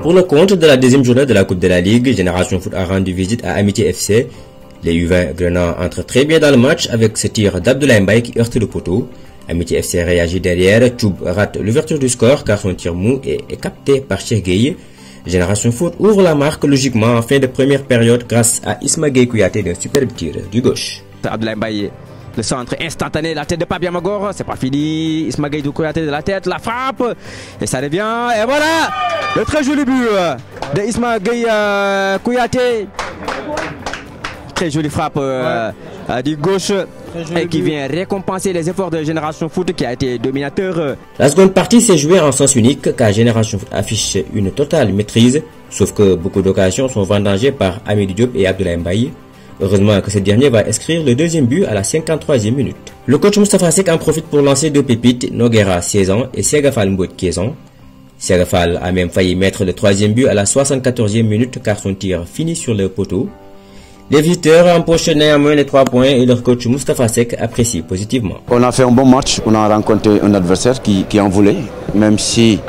Pour le compte de la deuxième journée de la Coupe de la Ligue, Génération Foot a rendu visite à Amitié FC. Les U20 Grenats entrent très bien dans le match avec ce tir d'Abdoulaye Mbaye qui heurte le poteau. Amitié FC réagit derrière, Choub rate l'ouverture du score car son tir mou est capté par Cheikh Gueye. Génération Foot ouvre la marque logiquement en fin de première période grâce à Isma Gueye Kouyaté d'un superbe tir du gauche. Abdoulaye Mbaye, le centre instantané, la tête de Pape Yamagor, c'est pas fini. Isma Gueye Kouyaté de la tête, la frappe, et ça revient, et voilà le très joli but de Isma Gueye Kouyaté. Très jolie frappe du gauche et qui vient récompenser les efforts de Génération Foot qui a été dominateur. La seconde partie s'est jouée en sens unique car Génération Foot affiche une totale maîtrise, sauf que beaucoup d'occasions sont vendangées par Amidou Diop et Abdoulaye Mbaye. Heureusement que ce dernier va inscrire le deuxième but à la 53e minute. Le coach Moustapha Seck en profite pour lancer deux pépites, Noguera 16 ans et Segafal Mbouet 15 ans. Segafal a même failli mettre le troisième but à la 74e minute car son tir finit sur le poteau. Les visiteurs empochent néanmoins les 3 points et leur coach Moustapha Seck apprécie positivement. On a fait un bon match, on a rencontré un adversaire qui en voulait, même si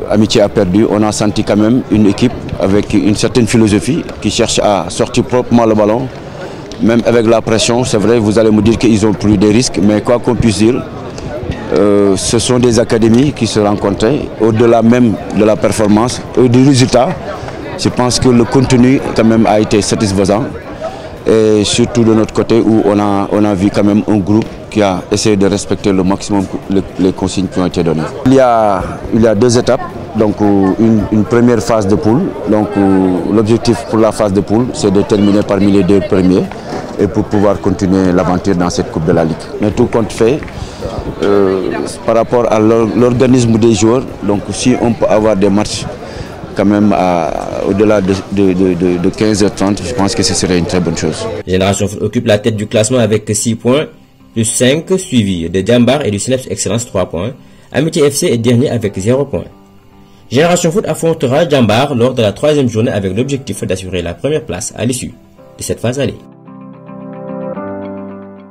Amitié a perdu, on a senti quand même une équipe avec une certaine philosophie qui cherche à sortir proprement le ballon, même avec la pression. C'est vrai, vous allez me dire qu'ils ont pris des risques, mais quoi qu'on puisse dire, ce sont des académies qui se rencontraient, au-delà même de la performance et du résultat. Je pense que le contenu quand même a été satisfaisant et surtout de notre côté où on a vu quand même un groupe qui a essayé de respecter le maximum les consignes qui ont été données. Il y a 2 étapes, donc une première phase de poule. Donc l'objectif pour la phase de poule, c'est de terminer parmi les 2 premiers et pour pouvoir continuer l'aventure dans cette Coupe de la Ligue. Mais tout compte fait, par rapport à l'organisme des joueurs, donc si on peut avoir des matchs quand même au-delà de 15h30, je pense que ce serait une très bonne chose. Génération Foot occupe la tête du classement avec 6 points, plus 5, suivi de Djambar et du Cneps Excellence 3 points. Amitié FC est dernier avec 0 points. Génération Foot affrontera Djambar lors de la 3e journée avec l'objectif d'assurer la première place à l'issue de cette phase allée.